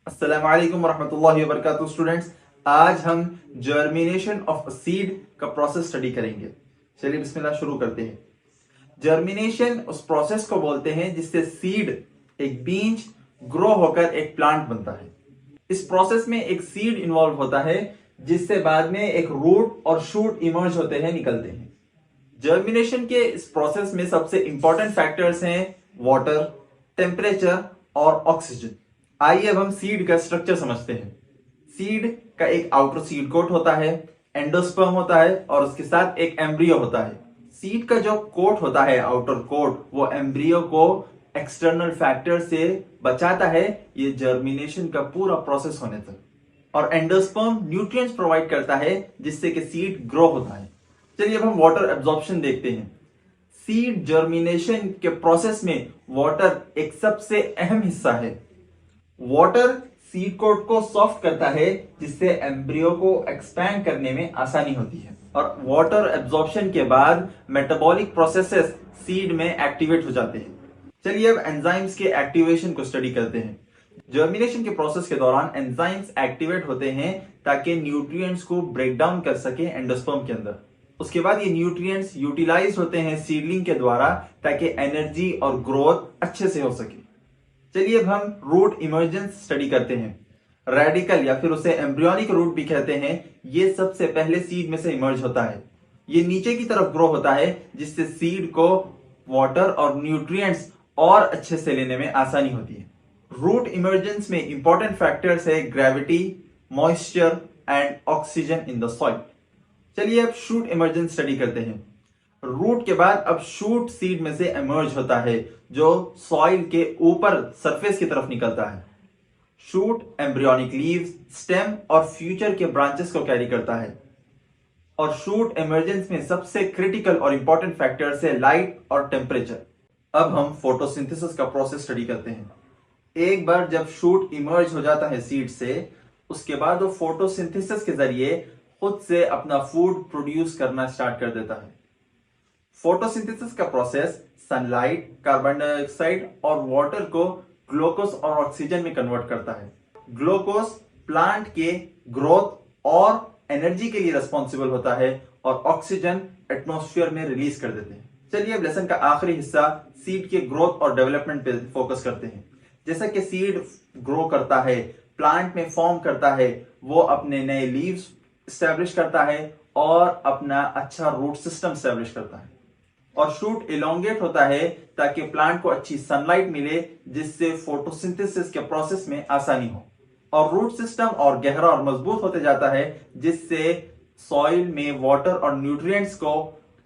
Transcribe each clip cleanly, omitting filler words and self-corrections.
अस्सलामु अलैकुम वरहमतुल्लाहि वबरकातुहू स्टूडेंट्स। आज हम जर्मिनेशन ऑफ सीड का प्रोसेस स्टडी करेंगे। चलिए बिस्मिल्लाह शुरू करते हैं। जर्मिनेशन उस प्रोसेस को बोलते हैं जिससे सीड एक बीज ग्रो होकर एक प्लांट बनता है। इस प्रोसेस में एक सीड इन्वॉल्व होता है जिससे बाद में एक रूट और शूट इमर्ज होते हैं, निकलते हैं। जर्मिनेशन के इस प्रोसेस में सबसे इंपॉर्टेंट फैक्टर्स हैं वाटर, टेम्परेचर और ऑक्सीजन। आइए अब हम सीड का स्ट्रक्चर समझते हैं। सीड का एक आउटर सीड कोट होता है, एंडोस्पर्म होता है और उसके साथ एक एम्ब्रियो होता है। सीड का जो कोट होता है, आउटर कोट, वो एम्ब्रियो को एक्सटर्नल फैक्टर से बचाता है ये जर्मिनेशन का पूरा प्रोसेस होने तक। और एंडोस्पर्म न्यूट्रिएंट्स प्रोवाइड करता है जिससे कि सीड ग्रो होता है। चलिए अब हम वाटर एब्जॉर्प्शन देखते हैं। सीड जर्मिनेशन के प्रोसेस में वाटर एक सबसे अहम हिस्सा है। वाटर सीड कोट को सॉफ्ट करता है जिससे एम्ब्रियो को एक्सपैंड करने में आसानी होती है। और वाटर एब्जॉर्प्शन के बाद मेटाबॉलिक प्रोसेसेस सीड में एक्टिवेट हो जाते हैं। चलिए अब एंजाइम्स के एक्टिवेशन को स्टडी करते हैं। जर्मिनेशन के प्रोसेस के दौरान एंजाइम्स एक्टिवेट होते हैं ताकि न्यूट्रिएंट्स को ब्रेक डाउन कर सके एंडोस्पर्म के अंदर। उसके बाद ये न्यूट्रिएंट्स यूटिलाइज होते हैं सीडलिंग के द्वारा ताकि एनर्जी और ग्रोथ अच्छे से हो सके। चलिए अब हम रूट इमर्जेंस स्टडी करते हैं। रेडिकल या फिर उसे एम्ब्रियोनिक रूट भी कहते हैं, ये सबसे पहले सीड में से इमर्ज होता है। ये नीचे की तरफ ग्रो होता है जिससे सीड को वाटर और न्यूट्रिएंट्स और अच्छे से लेने में आसानी होती है। रूट इमर्जेंस में इंपॉर्टेंट फैक्टर्स है gravity, moisture and oxygen in the soil. चलिए अब शूट इमर्जेंस स्टडी करते हैं। रूट के बाद अब शूट सीड में से इमर्ज होता है जो सॉइल के ऊपर सरफेस की तरफ निकलता है। शूट एम्ब्रियोनिक लीव्स, स्टेम और फ्यूचर के ब्रांचेस को कैरी करता है। और शूट इमर्जेंस में सबसे क्रिटिकल और इंपॉर्टेंट फैक्टर्स है लाइट और टेम्परेचर। अब हम फोटोसिंथेसिस का प्रोसेस स्टडी करते हैं। एक बार जब शूट इमर्ज हो जाता है सीड से, उसके बाद वो फोटोसिंथेसिस के जरिए खुद से अपना फूड प्रोड्यूस करना स्टार्ट कर देता है। फोटोसिंथेसिस का प्रोसेस सनलाइट, कार्बन डाइऑक्साइड और वाटर को ग्लूकोज और ऑक्सीजन में कन्वर्ट करता है। ग्लूकोज प्लांट के ग्रोथ और एनर्जी के लिए रिस्पॉन्सिबल होता है और ऑक्सीजन एटमॉस्फेयर में रिलीज कर देते हैं। चलिए अब लेसन का आखिरी हिस्सा सीड के ग्रोथ और डेवलपमेंट पे फोकस करते हैं। जैसा कि सीड ग्रो करता है, प्लांट में फॉर्म करता है, वो अपने नए लीव्स स्टैब्लिश करता है और अपना अच्छा रूट सिस्टम स्टैब्लिश करता है। और शूट इलोंगेट होता है ताकि प्लांट को अच्छी सनलाइट मिले जिससे फोटोसिंथेसिस के प्रोसेस में आसानी हो। और रूट सिस्टम और गहरा और मजबूत होते जाता है जिससे सॉइल में वाटर और न्यूट्रिएंट्स को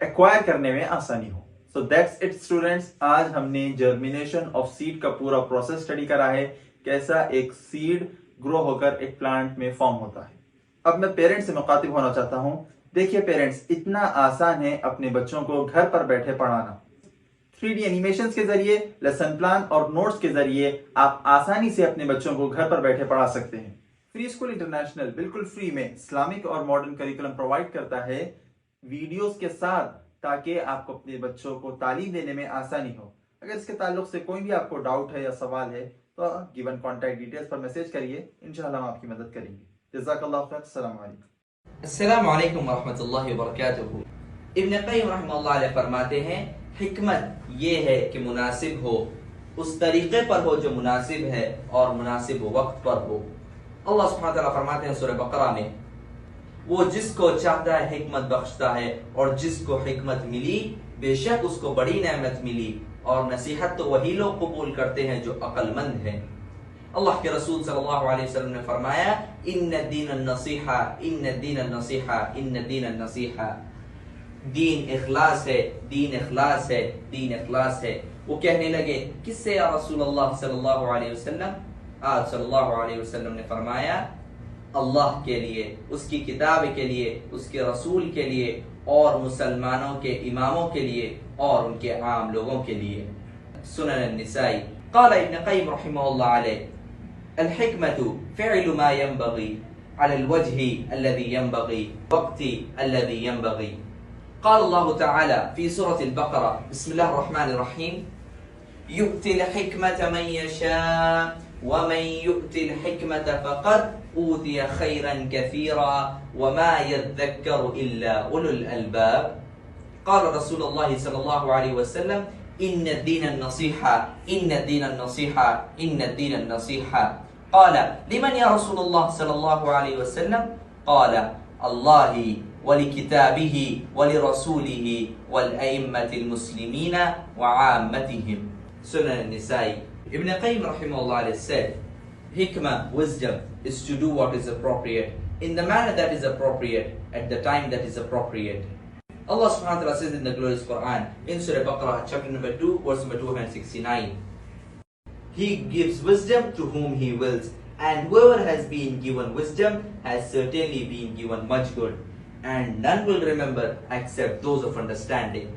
एक्वायर करने में आसानी हो। So that's it students. आज हमने जर्मिनेशन ऑफ सीड का पूरा प्रोसेस स्टडी करा है, कैसा एक सीड ग्रो होकर एक प्लांट में फॉर्म होता है। अब मैं पेरेंट्स से मुखातिब होना चाहता हूं। देखिए पेरेंट्स, इतना आसान है अपने बच्चों को घर पर बैठे पढ़ाना। 3D एनिमेशंस के जरिए, लेसन प्लान और नोट्स के जरिए आप आसानी से अपने बच्चों को घर पर बैठे पढ़ा सकते हैं। फ्री स्कूल इंटरनेशनल बिल्कुल फ्री में इस्लामिक और मॉडर्न करिकुलम प्रोवाइड करता है वीडियोस के साथ, ताकि आपको अपने बच्चों को तालीम देने में आसानी हो। अगर इसके ताल्लुक से कोई भी आपको डाउट है या सवाल है तो गिवन कॉन्टैक्ट डिटेल्स पर मैसेज करिए, इंशाल्लाह हम आपकी मदद करेंगे। जज़ाकल्लाह खैर। अस्सलाम वालेकुम। अस्सलाम वालेकुम वरहमतुल्लाहि वबरकातुहू। इब्न क़य्यिम रहमतुल्लाह अलैह फरमाते हैं, हिकमत ये है कि मुनासिब हो, उस तरीके पर हो जो मुनासिब है और मुनासिब वक्त पर हो। अल्लाह सुब्हानहू व तआला फरमाते हैं सूरह बकरा में, वो जिसको चाहता है हिकमत बख्शता है और जिसको हिकमत मिली बेशक उसको बड़ी नेमत मिली, और नसीहत तो वही लोग कबूल करते हैं जो अक्लमंद हैं। अल्लाह के रसूल सल्लल्लाहु अलैहि वसल्लम ने फरमाया, इन्न दीन नसीहा, इन्न दीन नसीहा, इन्न दीन नसीहा। दीन इखलास है, दीन इखलास है, दीन इखलास है। वो कहने लगे, किससे या रसूल अल्लाह सल्लल्लाहु अलैहि वसल्लम? आज सल्लल्लाहु अलैहि वसल्लम ने फरमाया, अल्लाह के लिए, उसकी किताब के लिए, उसके रसूल के लिए और मुसलमानों के इमामों के लिए और उनके आम लोगों के लिए। सुनन अन्निसाई। क़ाल इब्न क़य्यिम रहमतुल्लाह अलैह, अल-हिकमतु फ़िअलु मा यंबग़ी अलल वजहि अल्लज़ी यंबग़ी वक़्ति अल्लज़ी यंबग़ी। क़ाल अल्लाहु तआला फ़ी सूरतिल बक़रा, बिस्मिल्लाहिर रहमानिर रहीम, यु'तिल हिकमत मन यशा व मन यु'तिल हिकमत फक़द ऊतिया खैरन कसीरा व मा यज़क्करु इल्ला उलुल अलबाब। क़ाल रसूलुल्लाह सल्लल्लाहु अलैहि वसल्लम इन्न दीन नसीहा इन्न दीन नसीहा इन्न दीन नसीहा। क़ाल लिमन या रसूलल्लाह सल्लल्लाहु अलैहि वसल्लम। क़ाल अल्लाहि वलिकिताबिहि वलिरसूलिहि वलअइम्मतिल मुस्लिमीन वआम्मतिहिम। Sunan an-Nisa'i. Ibn Qayyim rahimahullah said, hikmah, wisdom, is to do what is appropriate, in the manner that is appropriate, at the time that is appropriate. Allah subhanahu wa ta'ala says in the glorious Quran, in Surah Baqarah, chapter number 2, verse number 269, He gives wisdom to whom He wills, and whoever has been given wisdom has certainly been given much good, and none will remember except those of understanding.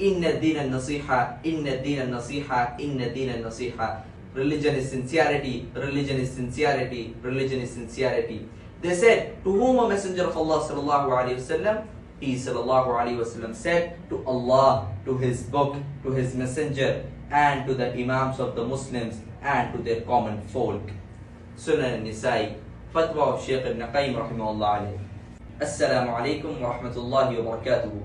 Inna deen nasiha, inna deen nasiha, inna deen nasiha. Religion is sincerity, religion is sincerity, religion is sincerity. They said, to whom a messenger of Allah sallallahu alaihi wasallam? He sallallahu alaihi wasallam said, to Allah, to His book, to His messenger, and to the imams of the Muslims, and to their common folk. Sunan an-Nisa'i, Fatwa of Shaykh Ibn Qayyim rahimahullah alayhi. Assalamu alaikum wa rahmatullahi wa barakatuhu.